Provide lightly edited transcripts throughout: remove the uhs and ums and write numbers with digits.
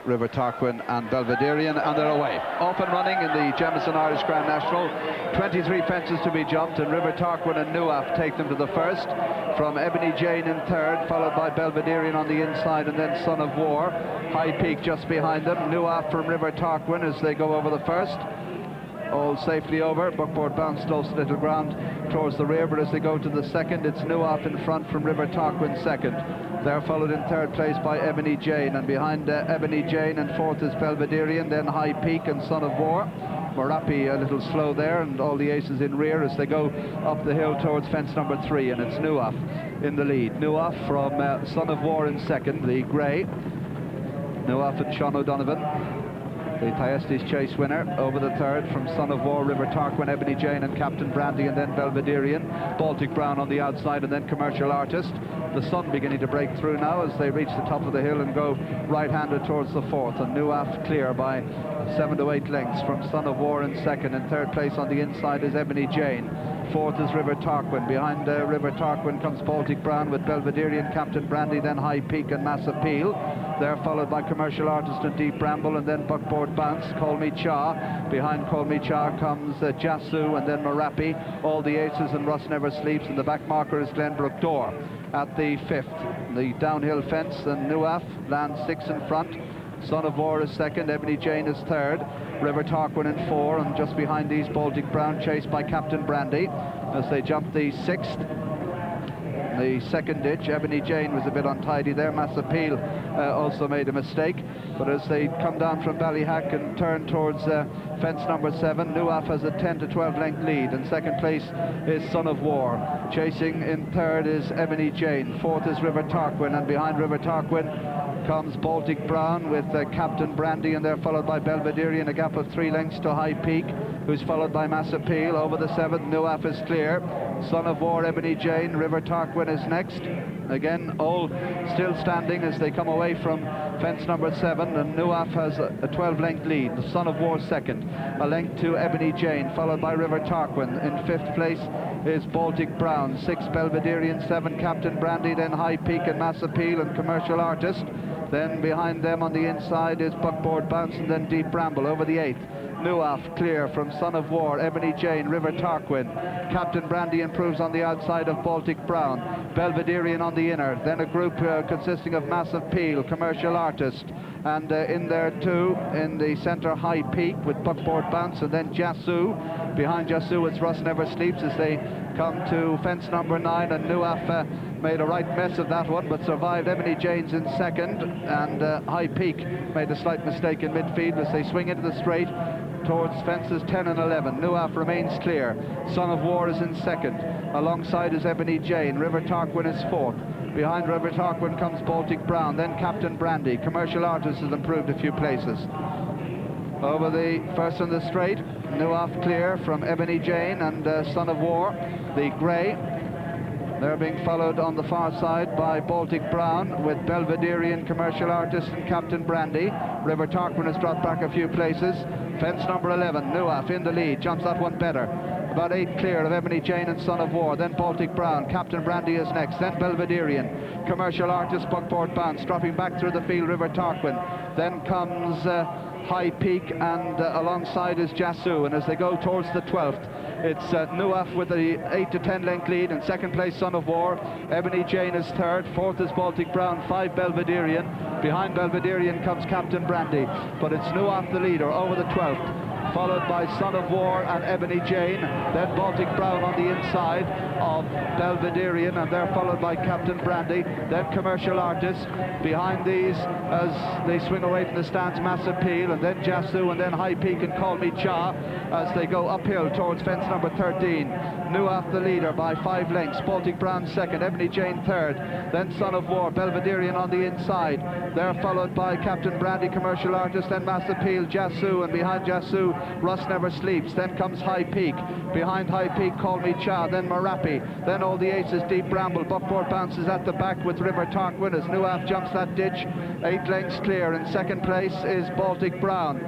River Tarquin and Belvederian, and they're away. Off and running in the Jameson Irish Grand National. 23 fences to be jumped, and River Tarquin and Nuaffe take them to the first. From Ebony Jane in third, followed by Belvederian on the inside, and then Son of War. High Peak just behind them. Nuaffe from River Tarquin as they go over the first. All safely over. Buckboard bounce close to little ground towards the rear, but as they go to the second, it's Nuaffe in front from River Tarquin second. They're followed in third place by Ebony Jane, and behind Ebony Jane and fourth is Belvederian, then High Peak and Son of War. Morapi a little slow there, and all the aces in rear as they go up the hill towards fence number 3, and it's Nuaffe in the lead. Nuaffe from Son of War in second, the grey. Nuaffe and Sean O'Donovan, the Thyestes Chase winner, over the third from Son of War, River Tarquin, Ebony Jane and Captain Brandy, and then Belvederian. Baltic Brown on the outside, and then Commercial Artist. The sun beginning to break through now as they reach the top of the hill and go right-handed towards the fourth, and Nuaffe clear by 7 to 8 lengths from Son of War in second. In third place on the inside is Ebony Jane. Fourth is River Tarquin. Behind River Tarquin comes Baltic Brown with Belvederian, Captain Brandy, then High Peak and Mass Appeal. They're followed by Commercial Artist and Deep Bramble, and then Buckboard Bounce, Call Me Cha. Behind Call Me Cha comes Jasu, and then Morapi. All the aces, and Russ Never Sleeps, and the back marker is Glenbrook Door at the fifth. The downhill fence, and Nuaffe lands 6 in front. Son of War is second, Ebony Jane is third, River Tarquin in 4, and just behind these Baltic Brown, chased by Captain Brandy as they jump the 6th. The second ditch, Ebony Jane was a bit untidy there. Mass Appeal also made a mistake, but as they come down from Ballyhack and turn towards fence number 7, Nuaffe has a 10 to 12 length lead, and second place is Son of War. Chasing in third is Ebony Jane, fourth is River Tarquin, and behind River Tarquin comes Baltic Brown with Captain Brandy, and they're followed by Belvederian, a gap of 3 lengths to High Peak, who's followed by Mass Appeal. Over the 7th, Nuaffe is clear. Son of War, Ebony Jane, River Tarquin is next. Again, all still standing as they come away from fence number 7, and Nuaffe has a 12 length lead. The Son of War second, a length to Ebony Jane, followed by River Tarquin. In 5th place is Baltic Brown, 6 Belvederian, 7 Captain Brandy, then High Peak and Mass Appeal and Commercial Artist. Then behind them on the inside is Buckboard Bounce, and then Deep Bramble. Over the 8th, Nuaffe clear from Son of War, Ebony Jane, River Tarquin. Captain Brandy improves on the outside of Baltic Brown. Belvederian on the inner. Then a group consisting of Mass Appeal, Commercial Artist, and in there too, in the centre, High Peak with Buckboard Bounce, and then Jasu. Behind Jasu, it's Russ Never Sleeps as they come to fence number 9, and Nuaffe made a right mess of that one, but survived. Ebony Jane's in second, and High Peak made a slight mistake in midfield as they swing into the straight towards fences 10 and 11. Nuaffe remains clear. Son of War is in second. Alongside is Ebony Jane. River Tarquin is fourth. Behind River Tarquin comes Baltic Brown, then Captain Brandy. Commercial Artist has improved a few places. Over the first on the straight, Nuaffe clear from Ebony Jane and Son of War, the grey. They're being followed on the far side by Baltic Brown with Belvederian, Commercial Artist and Captain Brandy. River Tarquin has dropped back a few places. Fence number 11, Nuaffe in the lead, jumps that one better. About 8 clear of Ebony Jane and Son of War, then Baltic Brown. Captain Brandy is next, then Belvederian. Commercial Artist, Buckboard Bounce, dropping back through the field, River Tarquin. Then comes High Peak, and alongside is Jasu, and as they go towards the 12th, it's Nuaffe with the 8 to 10 length lead. In second place, Son of War. Ebony Jane is third. Fourth is Baltic Brown. 5 Belvederian. Behind Belvederian comes Captain Brandy, but it's Nuaffe the leader over the 12th, followed by Son of War and Ebony Jane, then Baltic Brown on the inside of Belvederian, and they're followed by Captain Brandy, then Commercial Artist. Behind these, as they swing away from the stands, Mass Appeal, and then Jasu, and then High Peak and Call Me Cha as they go uphill towards fence number 13. Nuaffe the leader by 5 lengths, Baltic Brown second, Ebony Jane third, then Son of War, Belvederian on the inside. They're followed by Captain Brandy, Commercial Artist, then Mass Appeal, Jasu, and behind Jasu, Russ Never Sleeps. Then comes High Peak. Behind High Peak, Call Me Cha, then Morapi, then all the aces, Deep Bramble. Buckboard bounces at the back with River Tarquin as Nuaffe jumps that ditch. 8 lengths clear. In second place is Baltic Brown.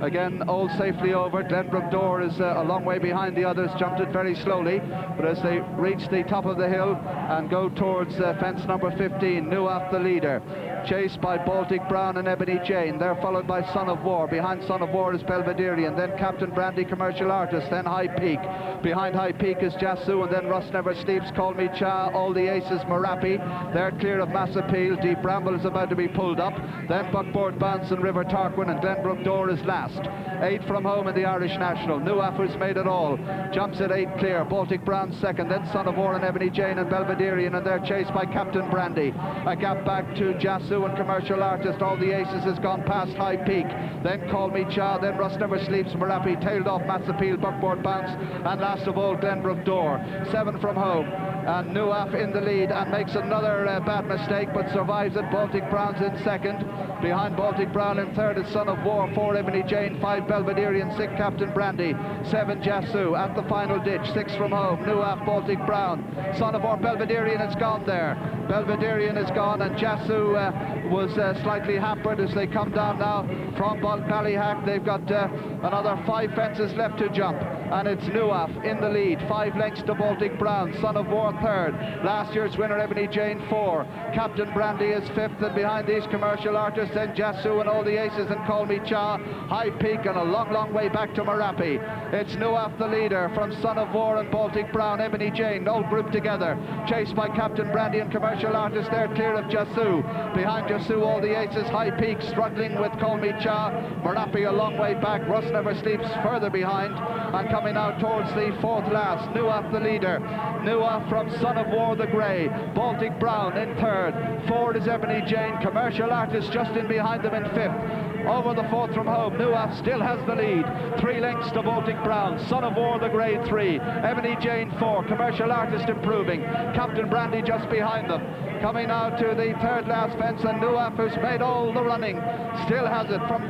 Again, all safely over. Glenbrook Door is a long way behind the others, jumped it very slowly, but as they reach the top of the hill and go towards fence number 15, Nuaffe the leader. chased by Baltic Brown and Ebony Jane. They're followed by Son of War. Behind Son of War is Belvederian, then Captain Brandy, Commercial Artist, then High Peak. Behind High Peak is Jasu, and then Russ Never Sleeps, Call Me Cha, All the Aces, Marapi. They're clear of Mass Appeal. Deep Bramble is about to be pulled up. Then Buckboard Bounce and River Tarquin, and Glenbrook Door is last. 8 from home in the Irish National. Nuaffe, who's made it all, jumps at 8 clear. Baltic Brown second, then Son of War and Ebony Jane and Belvederian, and they're chased by Captain Brandy. A gap back to Jasu and Commercial Artist. All the Aces has gone past High Peak. Then Call Me Cha, then Russ Never Sleeps, Marapi, tailed off Mass Appeal, Buckboard Bounce, and last of all Glenbrook Door. 7 from home. And Nuaffe in the lead and makes another bad mistake, but survives it. Baltic Brown's in second. Behind Baltic Brown in third is Son of War, 4 Ebony Jane, 5 Belvederian, 6 Captain Brandy, 7 Jasu. At the final ditch, 6 from home, Nuaffe, Baltic Brown, Son of War, Belvederian has gone there. Belvederian is gone, and Jasu was slightly hampered as they come down now from Ballyhack. They've got another 5 fences left to jump, and it's Nuaffe in the lead, 5 lengths to Baltic Brown. Son of War third, last year's winner Ebony Jane 4, Captain Brandy is 5th, and behind these Commercial Artists then Jasu and All the Aces and Call Me Cha, High Peak, and a long way back to Marapi. It's Nuaffe the leader from Son of War and Baltic Brown. Ebony Jane all grouped together, chased by Captain Brandy and Commercial Artists. They're clear of Jasu. Behind Jasu, All the Aces, High Peak struggling with Call Me Cha, Marapi a long way back, Russ Never Sleeps further behind, and coming out towards the 4th last, Nuaffe the leader. Nuaffe from Son of War the Grey, Baltic Brown in third, forward is Ebony Jane, Commercial Artist just in behind them in 5th. Over the 4th from home, Nuaffe still has the lead, 3 lengths to Baltic Brown. Son of War the Grey 3, Ebony Jane 4, Commercial Artist improving, Captain Brandy just behind them. Coming now to the 3rd last fence, and Nuaffe, who's made all the running, still has it from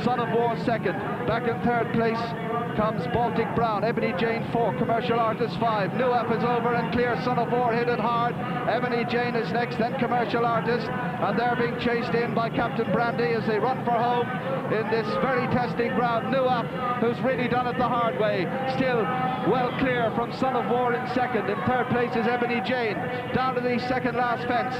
Son of War 2nd. Back in 3rd place comes Baltic Brown, Ebony Jane 4, Commercial Artist 5. Nuaffe is over and clear, Son of War hit it hard. Ebony Jane is next, then Commercial Artist, and they're being chased in by Captain Brandy as they run for home in this very testing ground. Nuaffe, who's really done it the hard way, still well clear from Son of War in 2nd. In 3rd place is Ebony Jane, down to the 2nd last fence.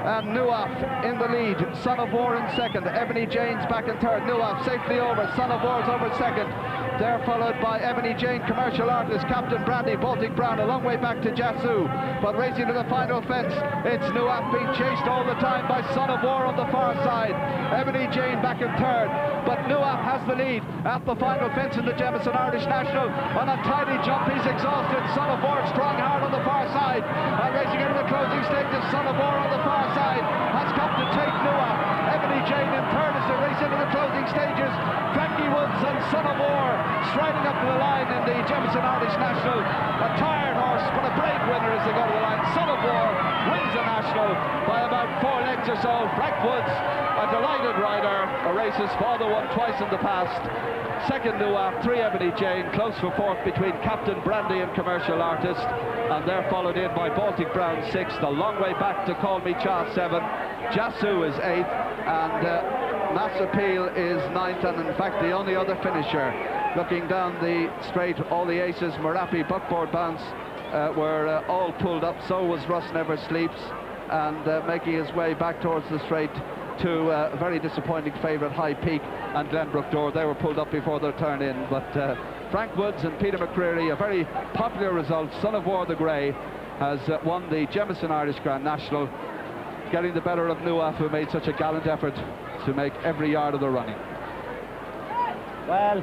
And Nuaffe in the lead, Son of War in 2nd, Ebony Jane's back in 3rd, Nuaffe safely over, Son of War's over 2nd. They're followed by Ebony Jane, Commercial Artist, Captain Brandy, Baltic Brown, a long way back to Jasu, but racing to the final fence, it's Nuaffe being chased all the time by Son of War on the far side. Ebony Jane back in 3rd, but Nuaffe has the lead at the final fence in the Jemison Irish National. On a tidy jump, he's exhausted. Son of War strong hard on the far side, and racing into the closing stages, Son of War on the far side has come to take Nuaffe. Ebony Jane in 3rd as they race into the closing stages. Frankie Woods and Son of War striding up to the line in the Jemison Irish National. A tired horse, but a brave winner as they go to the line. Son of War wins the National by about 4 lengths or so. Frank Woods, a delighted rider. A race his father won twice in the past. 2nd Nuaffe, 3 Ebony Jane, close for 4th between Captain Brandy and Commercial Artist, and they're followed in by Baltic Brown 6th, a long way back to Call Me Cha 7, Jasu is 8th, and Mass Appeal is 9th, and in fact the only other finisher looking down the straight, All the Aces, Marapi, Buckboard Bounce were all pulled up. So was Russ Never Sleeps, and making his way back towards the straight to a very disappointing favourite High Peak and Glenbrook Door. They were pulled up before their turn in, but Frank Woods and Peter McCreary, a very popular result. Son of War the Grey has won the Jemison Irish Grand National, getting the better of Nuaffe, who made such a gallant effort to make every yard of the running. Well,